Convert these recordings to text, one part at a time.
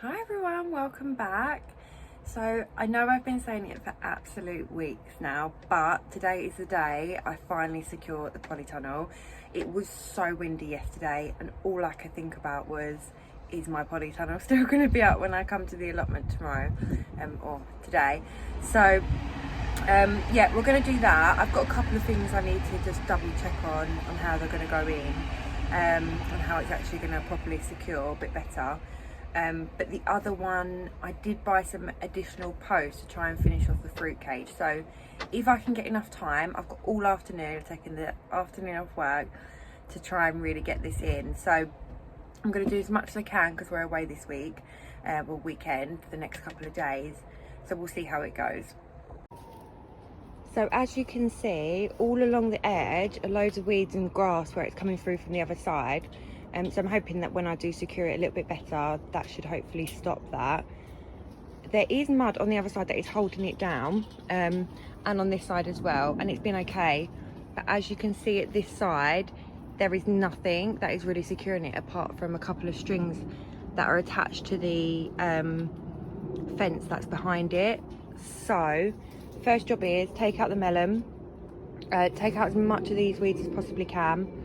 Hi everyone, welcome back. So I know I've been saying it for absolute weeks now, but today is the day I finally secured the polytunnel. It was so windy yesterday and all I could think about was, is my polytunnel still going to be up when I come to the allotment tomorrow or today? So yeah, we're going to do that. I've got a couple of things I need to just double check on how they're going to go in and how it's actually going to properly secure a bit better. But the other one, I did buy some additional posts to try and finish off the fruit cage. So if I can get enough time, I've got all afternoon, I've taken the afternoon off work to try and really get this in. So I'm going to do as much as I can because we're away this week, weekend, for the next couple of days. So we'll see how it goes. So as you can see, all along the edge are loads of weeds and grass where it's coming through from the other side. So I'm hoping that when I do secure it a little bit better, that should hopefully stop that. There is mud on the other side that is holding it down, and on this side as well, and it's been okay. But as you can see at this side, there is nothing that is really securing it apart from a couple of strings that are attached to the fence that's behind it. So first job is take out the melon, take out as much of these weeds as possibly can.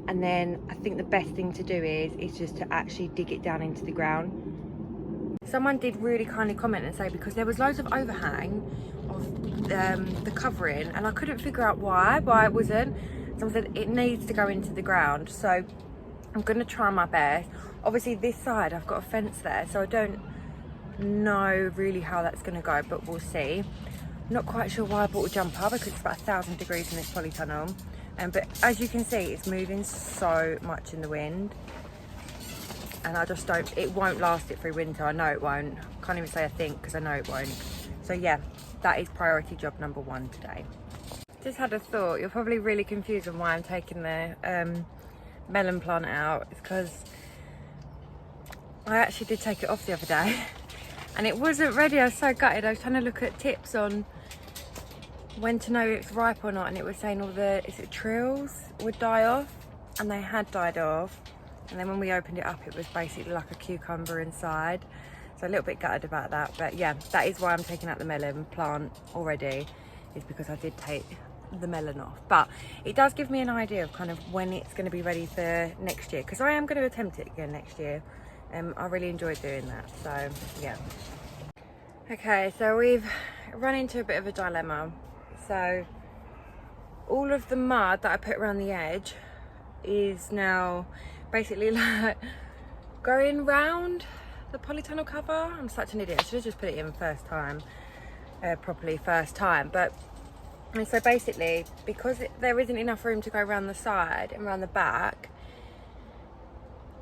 And then I think the best thing to do is just to actually dig it down into the ground. Someone did really kindly comment and say, because there was loads of overhang of the covering and I couldn't figure out why it wasn't. Someone said it needs to go into the ground. So I'm going to try my best. Obviously this side I've got a fence there, so I don't know really how that's going to go, but we'll see. I'm not quite sure why I bought a jumper because it's about 1,000 degrees in this polytunnel. But as you can see, it's moving so much in the wind, and I just don't, it won't last it through winter. I know it won't. Can't even say I think because I know it won't. So yeah, that is priority job number one today. Just had a thought. You're probably really confused on why I'm taking the melon plant out. It's because I actually did take it off the other day and it wasn't ready. I was so gutted. I was trying to look at tips on when to know if it's ripe or not, and it was saying all the trills would die off, and they had died off. And then when we opened it up, it was basically like a cucumber inside. So a little bit gutted about that, but yeah, that is why I'm taking out the melon plant already, is because I did take the melon off. But it does give me an idea of kind of when it's going to be ready for next year, because I am going to attempt it again next year. I really enjoyed doing that, so yeah. Okay, so we've run into a bit of a dilemma. So all of the mud that I put around the edge is now basically like going round the polytunnel cover. I'm such an idiot. I should have just put it in first time, properly first time. But and so basically, because there isn't enough room to go around the side and around the back,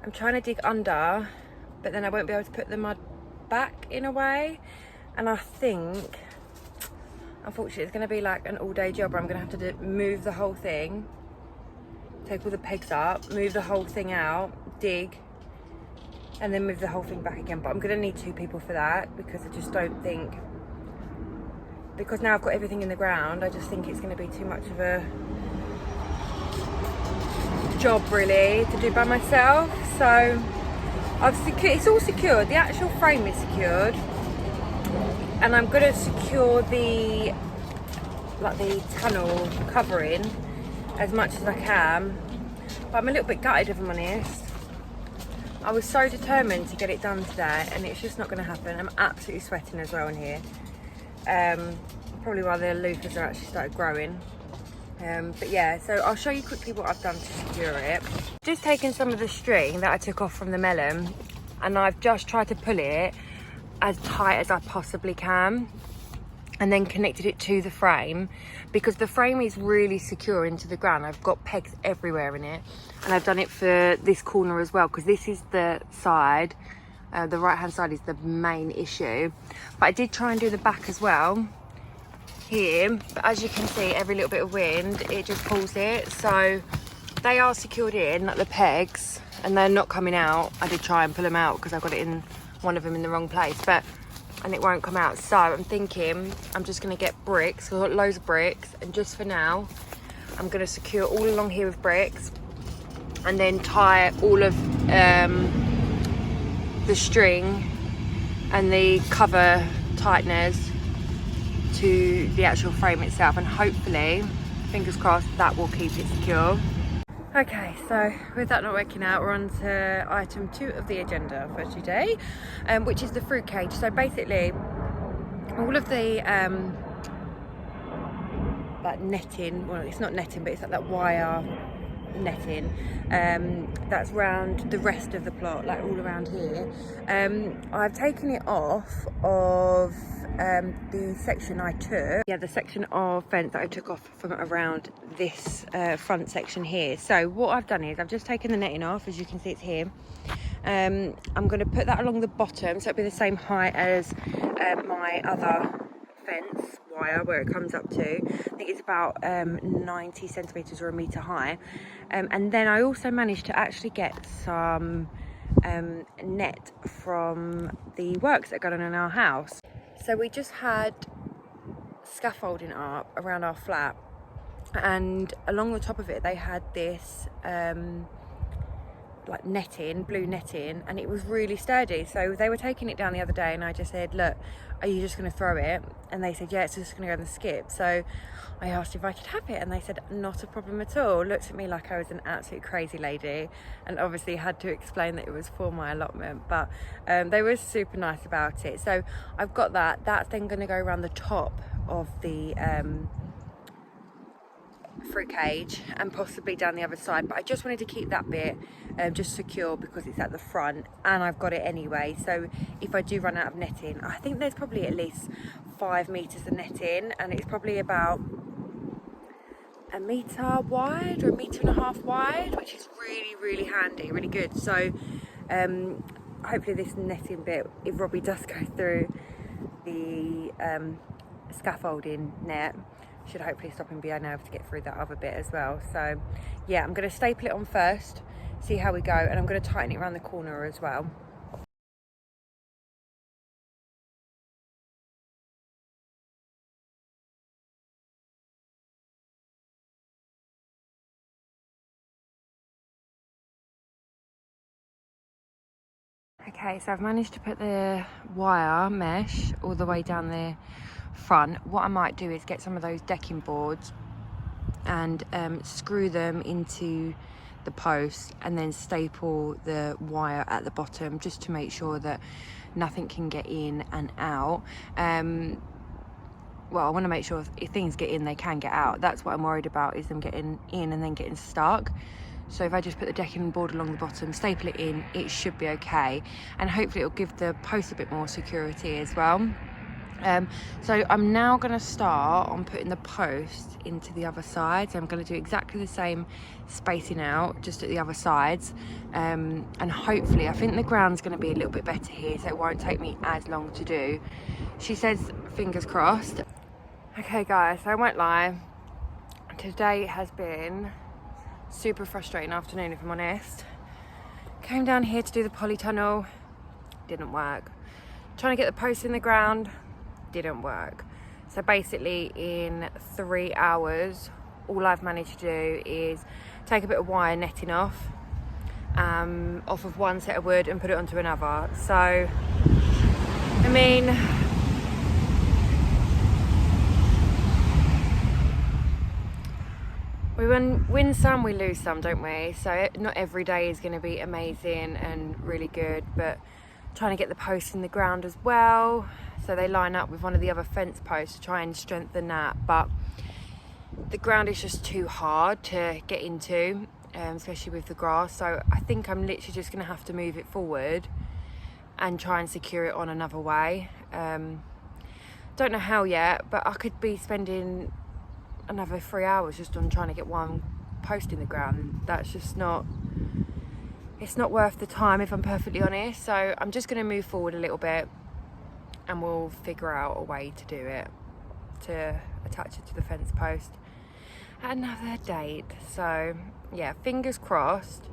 I'm trying to dig under, but then I won't be able to put the mud back in a way. And I think, unfortunately, it's going to be like an all-day job where I'm going to have to move the whole thing, take all the pegs up, move the whole thing out, dig, and then move the whole thing back again. But I'm going to need two people for that, because I just don't think, because now I've got everything in the ground, I just think it's going to be too much of a job really to do by myself. So I've secured, it's all secured, the actual frame is secured. And I'm going to secure the tunnel covering as much as I can. But I'm a little bit gutted, if I'm honest. I was so determined to get it done today, and it's just not going to happen. I'm absolutely sweating as well in here. Probably why the loofahs are actually started growing. But yeah, so I'll show you quickly what I've done to secure it. Just taken some of the string that I took off from the melon, and I've just tried to pull it as tight as I possibly can, and then connected it to the frame, because the frame is really secure into the ground. I've got pegs everywhere in it, and I've done it for this corner as well, because this is the side, the right hand side is the main issue. But I did try and do the back as well here, but as you can see, every little bit of wind, it just pulls it. So they are secured in, like the pegs, and they're not coming out. I did try and pull them out because I got it in one of them in the wrong place, and it won't come out. So I'm thinking I'm just going to get bricks. I've got loads of bricks, and just for now I'm going to secure all along here with bricks, and then tie all of the string and the cover tighteners to the actual frame itself, and hopefully, fingers crossed, that will keep it secure. Okay, so with that not working out, we're on to item 2 of the agenda for today, which is the fruit cage. So basically, all of the like netting, well, it's not netting, but it's like that wire netting that's around the rest of the plot, like all around here. I've taken it off of the section I took, the section of fence that I took off from around this front section here. So what I've done is I've just taken the netting off, as you can see it's here. I'm going to put that along the bottom so it'll be the same height as my other fence wire where it comes up to. I think it's about 90 centimeters or a meter high, and then I also managed to actually get some net from the works that are going on in our house. So we just had scaffolding up around our flat, and along the top of it they had this like netting, blue netting, and it was really sturdy. So they were taking it down the other day, and I just said, look, are you just going to throw it? And they said, yeah, it's just going to go in the skip. So I asked if I could have it, and they said, not a problem at all. Looked at me like I was an absolute crazy lady, and obviously had to explain that it was for my allotment, but they were super nice about it. So I've got that. That's then going to go around the top of the fruit cage and possibly down the other side, but I just wanted to keep that bit just secure because it's at the front and I've got it anyway. So if I do run out of netting, I think there's probably at least 5 meters of netting, and it's probably about a meter wide or a meter and a half wide, which is really handy, really good. So hopefully this netting bit, if Robbie does go through the scaffolding net, should hopefully stop him being able to get through that other bit as well. So yeah, I'm going to staple it on first, see how we go, and I'm going to tighten it around the corner as well. Okay, so I've managed to put the wire mesh all the way down the front. What I might do is get some of those decking boards and screw them into the post, and then staple the wire at the bottom just to make sure that nothing can get in and out. Well, I want to make sure if things get in, they can get out. That's what I'm worried about, is them getting in and then getting stuck. So if I just put the decking board along the bottom, staple it in, it should be okay, and hopefully it'll give the post a bit more security as well. So I'm now going to start on putting the post into the other side. So I'm going to do exactly the same spacing out, just at the other sides, and hopefully, I think the ground's going to be a little bit better here, so it won't take me as long to do. She says fingers crossed. Okay guys, so I won't lie, today has been super frustrating afternoon, if I'm honest. Came down here to do the polytunnel, didn't work. Trying to get the post in the ground, didn't work. So basically in 3 hours, all I've managed to do is take a bit of wire netting off of one set of wood and put it onto another. So, I mean, we win some, we lose some, don't we? So not every day is going to be amazing and really good, but trying to get the posts in the ground as well, so they line up with one of the other fence posts to try and strengthen that. But the ground is just too hard to get into, especially with the grass. So I think I'm literally just going to have to move it forward and try and secure it on another way. Don't know how yet, but I could be spending another 3 hours just on trying to get one post in the ground. That's just not, it's not worth the time, if I'm perfectly honest. So I'm just going to move forward a little bit and we'll figure out a way to do it, to attach it to the fence post at another date. So yeah, fingers crossed.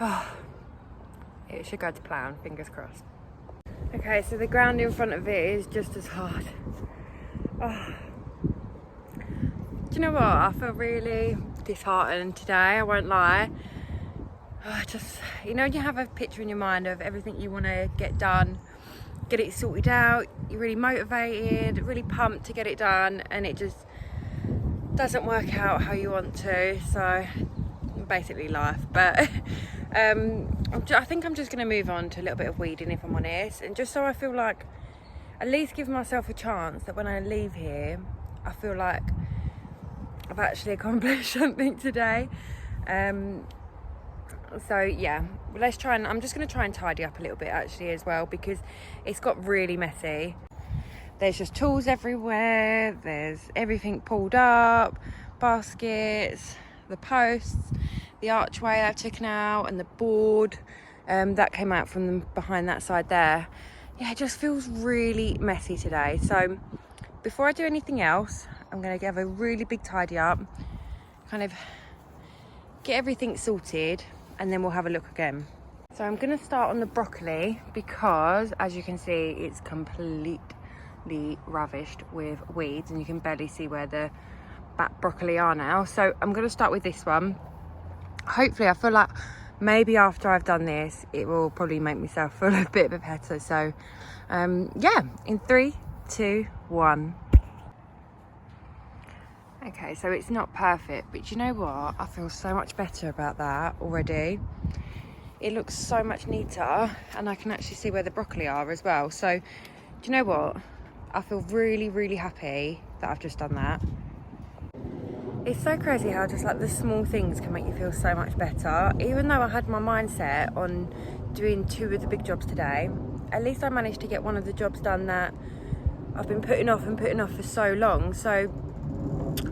Oh, it should go to plan, fingers crossed. Okay, so the ground in front of it is just as hard. Oh. Do you know what? I feel really disheartened today, I won't lie. Just, you know, you have a picture in your mind of everything you want to get done get it sorted out, you're really motivated, really pumped to get it done, and it just doesn't work out how you want to. So basically life. But I think I'm just going to move on to a little bit of weeding, if I'm honest, and just so I feel like at least give myself a chance that when I leave here I feel like I've actually accomplished something today. So yeah, let's try, and I'm just going to try and tidy up a little bit actually as well, because it's got really messy. There's just tools everywhere, there's everything pulled up, baskets, the posts, the archway I've taken out, and the board that came out from behind that side there. Yeah, it just feels really messy today. So before I do anything else, I'm going to give a really big tidy up, kind of get everything sorted, and then we'll have a look again. So I'm going to start on the broccoli because, as you can see, it's completely ravished with weeds, and you can barely see where the back broccoli are now. So I'm going to start with this one. Hopefully, I feel like maybe after I've done this, it will probably make myself feel a bit better. So yeah, in 3, 2, 1. Okay, so it's not perfect, but you know what? I feel so much better about that already. It looks so much neater, and I can actually see where the broccoli are as well. So, do you know what? I feel really, really happy that I've just done that. It's so crazy how just like the small things can make you feel so much better. Even though I had my mindset on doing 2 of the big jobs today, at least I managed to get one of the jobs done that I've been putting off for so long. So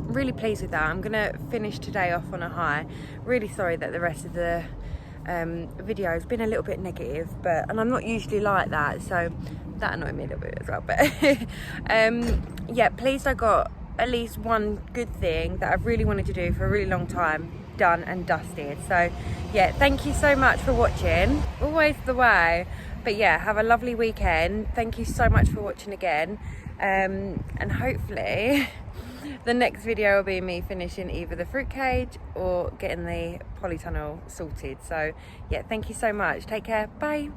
really pleased with that. I'm gonna finish today off on a high. Really sorry that the rest of the video has been a little bit negative, and I'm not usually like that, so that annoyed me a little bit as well. But yeah, pleased I got at least one good thing that I've really wanted to do for a really long time done and dusted. So yeah, thank you so much for watching. Always the way. But yeah, have a lovely weekend. Thank you so much for watching again, and hopefully the next video will be me finishing either the fruit cage or getting the polytunnel sorted. So yeah, thank you so much. Take care. Bye.